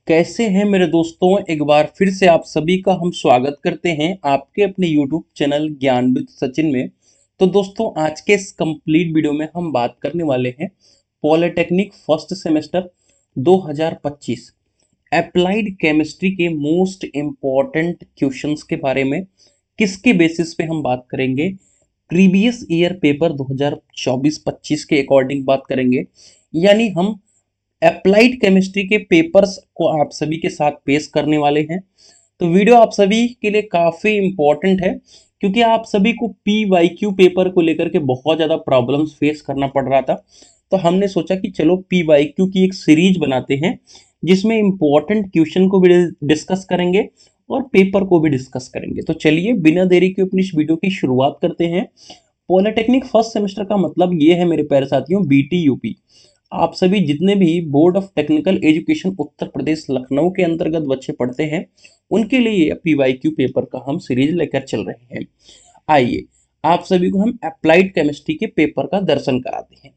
कैसे हैं मेरे दोस्तों। एक बार फिर से आप सभी का हम स्वागत करते हैं आपके अपने YouTube चैनल ज्ञान विद सचिन में। तो दोस्तों आज के इस कंप्लीट वीडियो में हम बात करने वाले हैं polytechnic first semester 2025 applied chemistry के मोस्ट इम्पॉर्टेंट क्वेश्चंस के बारे में। किसके बेसिस पे हम बात करेंगे? प्रीवियस ईयर पेपर 2024-25 के अकॉर्डिंग बात करेंगे। यानी हम अप्लाइड केमिस्ट्री के पेपर्स को आप सभी के साथ पेश करने वाले हैं। तो वीडियो आप सभी के लिए काफ़ी इम्पोर्टेंट है क्योंकि आप सभी को PYQ पेपर को लेकर के बहुत ज़्यादा प्रॉब्लम्स फेस करना पड़ रहा था। तो हमने सोचा कि चलो PYQ की एक सीरीज बनाते हैं जिसमें इम्पोर्टेंट क्वेश्चन को भी डिस्कस करेंगे और पेपर को भी डिस्कस करेंगे। तो चलिए बिना देरी के अपनी इस वीडियो की शुरुआत करते हैं। पॉलिटेक्निक फर्स्ट सेमेस्टर का मतलब ये है मेरे प्यारे साथियों, BT UP। आप सभी जितने भी board of technical education Uttar Pradesh Lucknow के अंतर्गत बच्चे पढ़ते हैं उनके लिए PYQ पेपर का हम सीरीज लेकर चल रहे हैं। आइए आप सभी को हम अप्लाइड केमिस्ट्री के पेपर का दर्शन कराते हैं।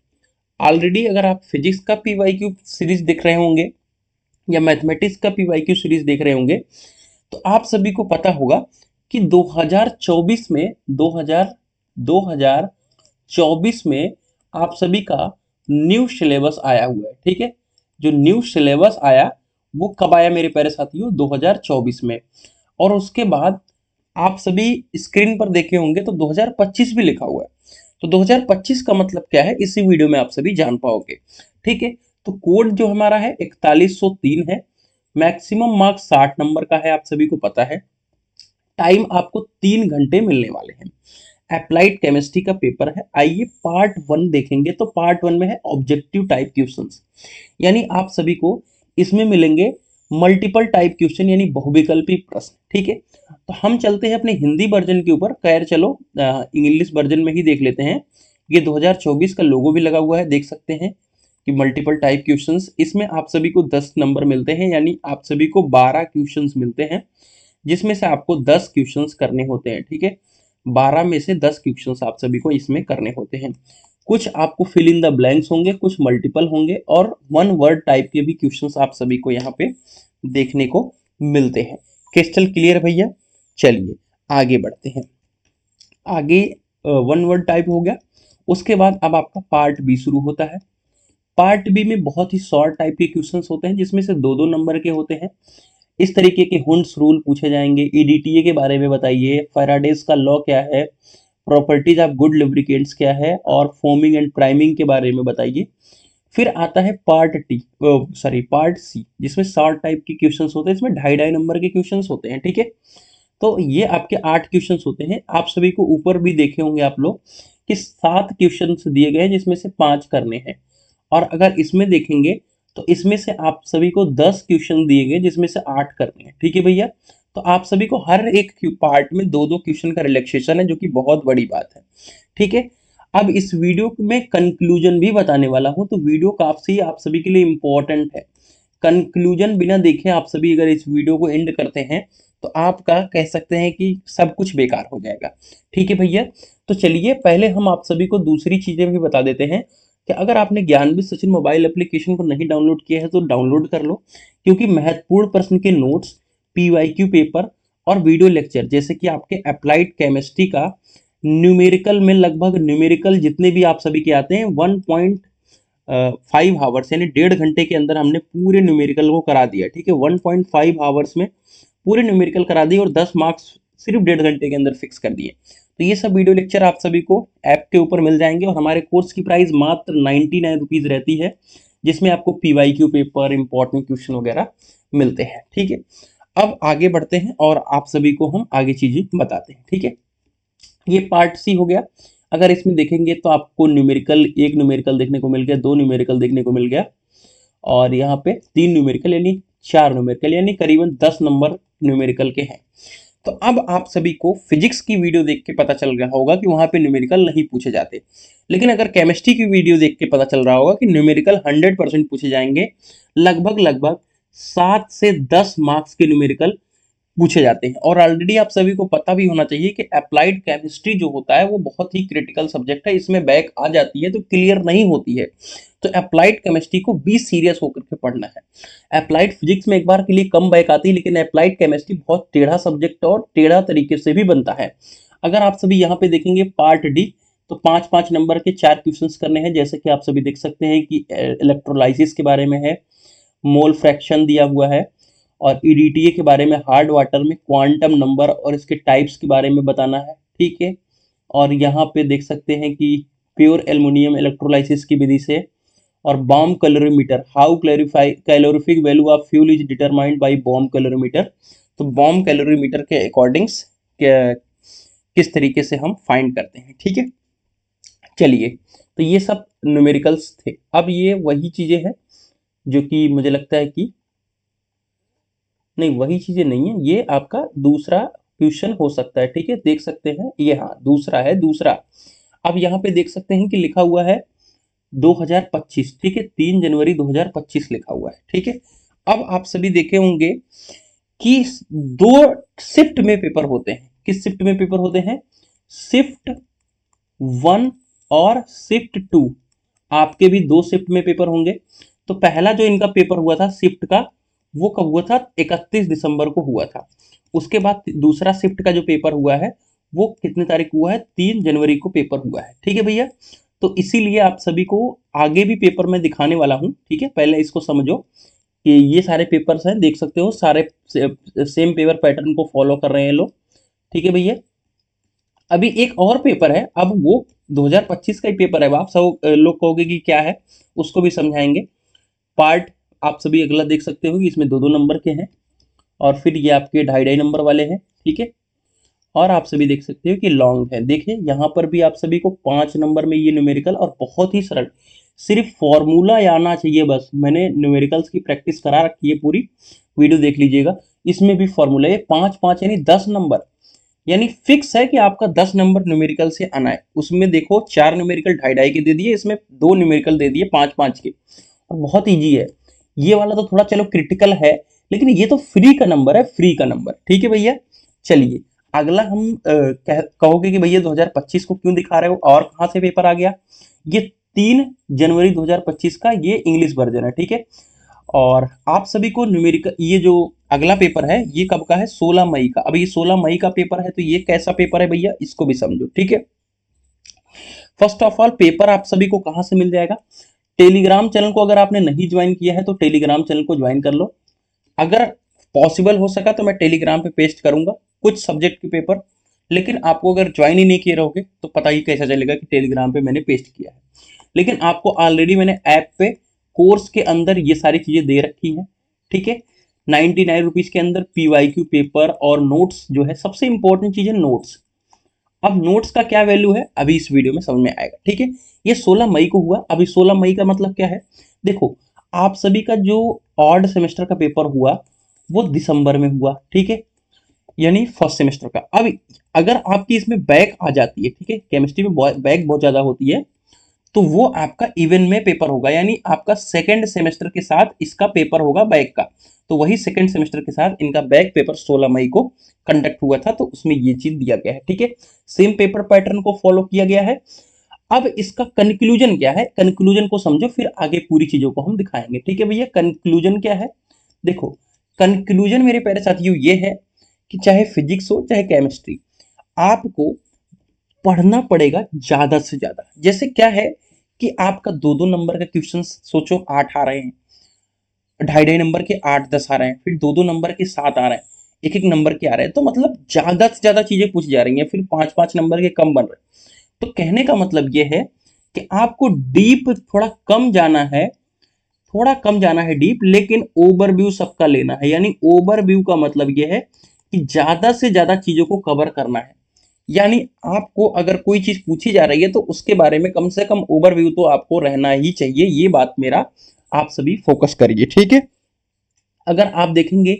ऑलरेडी अगर आप फिजिक्स का PYQ सीरीज देख रहे होंगे या मैथमेटिक्स का PYQ सीरीज देख रहे होंगे तो आप सभी को पता होगा कि 2024 में 2024 में आप सभी का न्यू सिलेबस आया हुआ है। ठीक है, जो न्यू सिलेबस आया वो कब आया मेरे प्यारे साथियों? 2024 में। और उसके बाद आप सभी स्क्रीन पर देखे होंगे तो 2025 भी लिखा हुआ है। तो 2025 का मतलब क्या है इसी वीडियो में आप सभी जान पाओगे। ठीक है, तो कोड जो हमारा है 4103 है। मैक्सिमम मार्क्स 60 नंबर का है, आप सभी को पता है। टाइम आपको 3 घंटे मिलने वाले हैं। अप्लाइड केमिस्ट्री का पेपर है। आइए पार्ट 1 देखेंगे। तो पार्ट 1 में है ऑब्जेक्टिव टाइप क्वेश्चंस, यानी आप सभी को इसमें मिलेंगे मल्टीपल टाइप क्वेश्चन यानी बहुविकल्पी प्रश्न। ठीक है, तो हम चलते हैं अपने हिंदी वर्जन के ऊपर। खैर चलो इंग्लिश वर्जन में ही देख लेते हैं। ये 2024 का लोगो भी लगा हुआ है, देख सकते हैं कि मल्टीपल टाइप क्वेश्चंस। इसमें आप सभी को 10 नंबर मिलते हैं, यानी आप सभी को 12 क्वेश्चंस मिलते हैं जिसमें से आपको 10 क्वेश्चंस करने होते हैं। ठीक है, 12 में से 10 क्वेश्चंस आप सभी को इसमें करने होते हैं। कुछ आपको फिल इन द ब्लैंक्स होंगे, कुछ मल्टीपल होंगे और 1 वर्ड टाइप के भी क्वेश्चंस आप सभी को यहाँ पे देखने को मिलते हैं। क्रिस्टल क्लियर भैया? चलिए आगे बढ़ते हैं। आगे 1 वर्ड टाइप हो गया। उसके बाद अब आपका पार्ट बी शुरू होता है। पार्ट बी में बहुत ही शॉर्ट टाइप के क्वेश्चंस होते हैं जिसमें से 2-2 नंबर के होते हैं। इस तरीके के हुंड्स रूल पूछे जाएंगे। EDTA के बारे में बताइए, फैराडेज का लॉ क्या है, प्रॉपर्टीज ऑफ गुड लुब्रिकेंट्स क्या है और फोमिंग एंड प्राइमिंग के बारे में बताइए। फिर आता है पार्ट सी जिसमें शॉर्ट टाइप के क्वेश्चंस होते हैं। इसमें 2.5 नंबर के क्वेश्चंस होते हैं। ठीक है, तो ये आपके 8 क्वेश्चंस होते हैं। आप सभी को ऊपर भी देखे होंगे आप लोग कि 7 क्वेश्चंस दिए गए हैं जिसमें से 5 करने हैं। और अगर इसमें देखेंगे तो इसमें से आप सभी को 10 क्वेश्चन दिए गए जिसमें से 8 करने हैं। ठीक है भैया, तो आप सभी को हर एक पार्ट में 2-2 क्वेश्चन का रिलैक्सेशन है जो कि बहुत बड़ी बात है। ठीक है, अब इस वीडियो में कंक्लूजन भी बताने वाला हूं, तो वीडियो काफी आप सभी के लिए इंपॉर्टेंट है। कंक्लूजन बिना देखे आप सभी अगर इस वीडियो को एंड करते हैं तो आपका कह सकते हैं कि सब कुछ बेकार हो जाएगा। ठीक है भैया, तो चलिए पहले हम आप सभी को दूसरी चीजें भी बता देते हैं कि अगर आपने ज्ञान विद सचिन मोबाइल एप्लीकेशन को नहीं डाउनलोड किया है तो डाउनलोड कर लो, क्योंकि महत्वपूर्ण प्रश्न के नोट्स, PYQ पेपर और वीडियो लेक्चर जैसे कि आपके अप्लाइड केमिस्ट्री का न्यूमेरिकल में लगभग न्यूमेरिकल जितने भी आप सभी के आते हैं 1.5 आवर्स यानी 1.5 घंटे के अंदर हमने पूरे न्यूमेरिकल को करा दिया। ठीक है, 1.5 आवर्स में पूरे न्यूमेरिकल करा दिए और 10 मार्क्स सिर्फ 1.5 घंटे के अंदर फिक्स कर दिए। तो ये सब वीडियो लेक्चर आप सभी को ऐप के ऊपर मिल जाएंगे और हमारे कोर्स की प्राइस मात्र 99 रुपीज़ रहती है, जिसमें आपको PYQ पेपर, इंपॉर्टेंट क्वेश्चन वगैरह मिलते हैं। ठीक है, अब आगे बढ़ते हैं और आप सभी को हम आगे चीजें बताते हैं। ठीक है, ये पार्ट सी हो गया। अगर इसमें देखेंगे तो आपको न्यूमेरिकल, एक न्यूमेरिकल देखने को मिल गया, 2 न्यूमेरिकल देखने को मिल गया और यहाँ पे 3 न्यूमेरिकल यानी 4 न्यूमेरिकल, यानी करीबन 10 नंबर न्यूमेरिकल के हैं। तो अब आप सभी को फिजिक्स की वीडियो देख के पता चल रहा होगा कि वहां पे न्यूमेरिकल नहीं पूछे जाते, लेकिन अगर केमिस्ट्री की वीडियो देख के पता चल रहा होगा कि न्यूमेरिकल 100% पूछे जाएंगे। लगभग लगभग 7 से 10 मार्क्स के न्यूमेरिकल पूछे जाते हैं। और ऑलरेडी आप सभी को पता भी होना चाहिए कि अप्लाइड केमिस्ट्री जो होता है वो बहुत ही क्रिटिकल सब्जेक्ट है, इसमें बैक आ जाती है तो क्लियर नहीं होती है। तो अप्लाइड केमिस्ट्री को भी सीरियस होकर के पढ़ना है। अप्लाइड फिजिक्स में एक बार के लिए कम बैक आती है, लेकिन अप्लाइड केमिस्ट्री बहुत टेढ़ा सब्जेक्ट और टेढ़ा तरीके से भी बनता है। अगर आप सभी यहाँ पे देखेंगे पार्ट डी, तो 5-5 नंबर के 4 क्वेश्चंस करने हैं, जैसे कि आप सभी देख सकते हैं कि इलेक्ट्रोलाइसिस के बारे में है, मोल फ्रैक्शन दिया हुआ है, और ईडीटीए के बारे में हार्ड वाटर में क्वांटम नंबर और इसके टाइप्स के बारे में बताना है, ठीक है। और यहाँ पे देख सकते हैं कि प्योर एल्युमिनियम इलेक्ट्रोलाइसिस की विधि से, और bomb calorimeter, how clarify calorific value of fuel is determined by bomb calorimeter. तो बॉम्ब कैलोरीमीटर के अकॉर्डिंग्स किस तरीके से हम फाइंड करते हैं, ठीक है। चलिए, तो ये सब न्यूमेरिकल्स थे। अब ये वही चीजें हैं जो कि मुझे लगता है कि नहीं, वही चीजें नहीं है, ये आपका दूसरा क्वेश्चन हो सकता है, ठीक है। देख सकते हैं ये, हाँ दूसरा है, दूसरा। अब यहाँ पे देख सकते हैं कि लिखा हुआ है 2025, ठीक है, 3 जनवरी 2025 लिखा हुआ है, ठीक है। अब आप सभी देखे होंगे कि 2 शिफ्ट में पेपर होते हैं। किस शिफ्ट में पेपर होते हैं? शिफ्ट 1 और शिफ्ट 2। आपके भी 2 शिफ्ट में पेपर होंगे। तो पहला जो इनका पेपर हुआ था शिफ्ट का, वो कब हुआ था? 31 दिसंबर को हुआ था। उसके बाद दूसरा शिफ्ट का जो पेपर हुआ है वो कितने तारीख को हुआ है? 3 जनवरी को पेपर हुआ है, ठीक है भैया। तो इसीलिए आप सभी को आगे भी पेपर में दिखाने वाला हूं, ठीक है। पहले इसको समझो कि ये सारे पेपर्स हैं, देख सकते हो सारे सेम पेपर पैटर्न को फॉलो कर रहे हैं लोग, ठीक है भैया। अभी एक और पेपर है, अब वो 2025 का ही पेपर है। आप सब लोग कहोगे कि क्या है, उसको भी समझाएंगे। पार्ट आप सभी अगला देख सकते हो कि इसमें 2-2 नंबर के हैं, और फिर ये आपके 2.5-2.5 नंबर वाले हैं, ठीक है। और आप सभी देख सकते हो कि लॉन्ग है। देखिए यहाँ पर भी आप सभी को 5 नंबर में ये न्यूमेरिकल, और बहुत ही सरल, सिर्फ फॉर्मूला आना चाहिए बस। मैंने न्यूमेरिकल्स की प्रैक्टिस करा रखी है, पूरी वीडियो देख लीजिएगा। इसमें भी फॉर्मूला है 5-5 यानी 10 नंबर, यानी फिक्स है कि आपका 10 नंबर न्यूमेरिकल से आना है। उसमें देखो 4 न्यूमेरिकल 2.5-2.5 के दे दिए, इसमें 2 न्यूमेरिकल दे दिए 5-5 के, और बहुत ईजी है। ये वाला तो थोड़ा चलो क्रिटिकल है, लेकिन ये तो फ्री का नंबर है, फ्री का नंबर, ठीक है भैया। चलिए अगला हम कहोगे कि भैया 2025 को क्यों दिखा रहे हो, और कहाँ से पेपर आ गया? ये 3 जनवरी 2025 का ये इंग्लिश वर्जन है, ठीक है। और आप सभी को न्यूमेरिकल, ये जो अगला पेपर है ये कब का है? 16 मई का। अब ये 16 मई का पेपर है, तो ये कैसा पेपर है भैया, इसको भी समझो, ठीक है। फर्स्ट ऑफ ऑल पेपर आप सभी को कहां से मिल जाएगा? टेलीग्राम चैनल को अगर आपने नहीं ज्वाइन किया है तो टेलीग्राम चैनल को ज्वाइन कर लो। अगर पॉसिबल हो सका तो मैं टेलीग्राम पे पेस्ट करूंगा कुछ सब्जेक्ट के पेपर, लेकिन आपको अगर ज्वाइन ही नहीं किए रहोगे तो पता ही कैसा चलेगा कि टेलीग्राम पे मैंने पेस्ट किया है। लेकिन आपको ऑलरेडी मैंने ऐप पे कोर्स के अंदर ये सारी चीजें दे रखी हैं, ठीक है। 99 रुपीज के अंदर PYQ पेपर और नोट्स जो है, सबसे इंपॉर्टेंट चीज है नोट्स। अब नोट्स का क्या वैल्यू है अभी इस वीडियो में समझ में आएगा, ठीक है। ये 16 मई को हुआ। अभी 16 मई का मतलब क्या है? देखो, आप सभी का जो ऑड सेमेस्टर का पेपर हुआ वो दिसंबर में हुआ, ठीक है, यानी फर्स्ट सेमेस्टर का। अब अगर आपकी इसमें बैक आ जाती है, ठीक है, केमिस्ट्री में बैक बहुत ज्यादा होती है, तो वो आपका इवन में पेपर होगा, यानी आपका सेकेंड सेमेस्टर के साथ इसका पेपर होगा बैक का। तो वही सेकेंड सेमेस्टर के साथ इनका बैक पेपर 16 मई को कंडक्ट हुआ था, तो उसमें ये चीज दिया गया है, ठीक है। सेम पेपर पैटर्न को फॉलो किया गया है। अब इसका कंक्लूजन क्या है, कंक्लूजन को समझो, फिर आगे पूरी चीजों को हम दिखाएंगे, ठीक है भैया। कंक्लूजन क्या है? देखो, कंक्लूजन मेरे प्यारे साथियों ये है कि चाहे फिजिक्स हो चाहे केमिस्ट्री, आपको पढ़ना पड़ेगा ज्यादा से ज्यादा। जैसे क्या है कि आपका 2-2 नंबर का क्वेश्चन सोचो, 8 आ रहे हैं, 2.5-2.5 नंबर के 8-10 आ रहे हैं, फिर 2-2 नंबर के 7 आ रहे हैं, एक-एक नंबर के आ रहे हैं, तो मतलब ज्यादा से ज्यादा चीजें पूछ जा रही हैं, फिर 5-5 नंबर के कम बन रहे हैं। तो कहने का मतलब ये है कि आपको डीप थोड़ा कम जाना है, थोड़ा कम जाना है डीप, लेकिन ओवरव्यू सबका लेना है। यानी ओवरव्यू का मतलब यह है कि ज्यादा से ज्यादा चीजों को कवर करना है। यानी आपको अगर कोई चीज पूछी जा रही है तो उसके बारे में कम से कम ओवरव्यू तो आपको रहना ही चाहिए। ये बात मेरा आप सभी फोकस करिए, ठीक है। अगर आप देखेंगे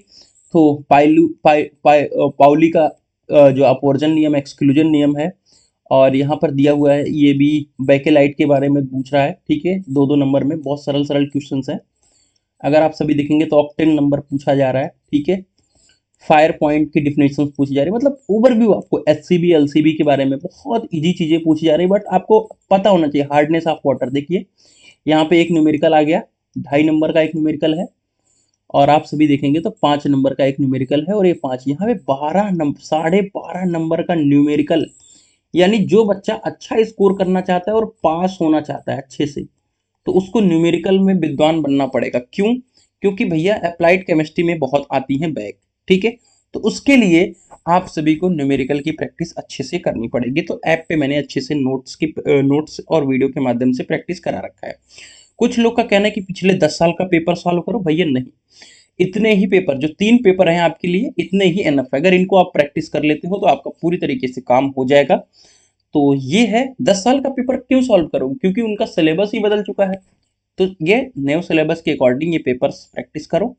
तो पाउली का जो अपवर्जन नियम, एक्सक्लूजन नियम है, और यहाँ पर दिया हुआ है ये भी बेकेलाइट के बारे में पूछ रहा है, ठीक है। 2-2 नंबर में बहुत सरल सरल क्वेश्चंस हैं। अगर आप सभी देखेंगे तो ऑक्टेन नंबर पूछा जा रहा है, ठीक है। फायर पॉइंट की डिफिनेशन पूछी जा रही है, मतलब ओवरव्यू आपको एचसीबी एलसीबी के बारे में बहुत इजी चीजें पूछी जा रही है, बट आपको पता होना चाहिए। हार्डनेस ऑफ वाटर देखिए, यहाँ पे एक न्यूमेरिकल आ गया, 2.5 नंबर का एक न्यूमेरिकल है, और आप सभी देखेंगे तो 5 नंबर का एक न्यूमेरिकल है, और ये 5, यहाँ पे 12 नंबर, 12.5 नंबर का न्यूमेरिकल। यानी जो बच्चा अच्छा स्कोर करना चाहता है और पास होना चाहता है अच्छे से, तो उसको न्यूमेरिकल में विद्वान बनना पड़ेगा। क्यों? क्योंकि भैया अप्लाइड केमिस्ट्री में बहुत आती हैं बैक, ठीक है। तो उसके लिए आप सभी को न्यूमेरिकल की प्रैक्टिस अच्छे से करनी पड़ेगी। तो ऐप पे मैंने अच्छे से नोट्स और वीडियो के माध्यम से प्रैक्टिस करा रखा है। कुछ लोग का कहना है कि पिछले 10 साल का पेपर सॉल्व करो, भैया नहीं, इतने ही पेपर, जो 3 पेपर हैं आपके लिए, इतने ही एनफ है। अगर इनको आप प्रैक्टिस कर लेते हो तो आपका पूरी तरीके से काम हो जाएगा। तो ये है, 10 साल का पेपर क्यों सॉल्व करोगे? क्योंकि उनका सिलेबस ही बदल चुका है। तो ये नए सिलेबस के अकॉर्डिंग ये पेपर्स प्रैक्टिस करो।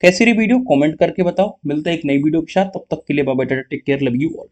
कैसी रही वीडियो कमेंट करके बताओ। मिलता है एक नई वीडियो के साथ, तब तक के लिए bye bye, take care, love you all.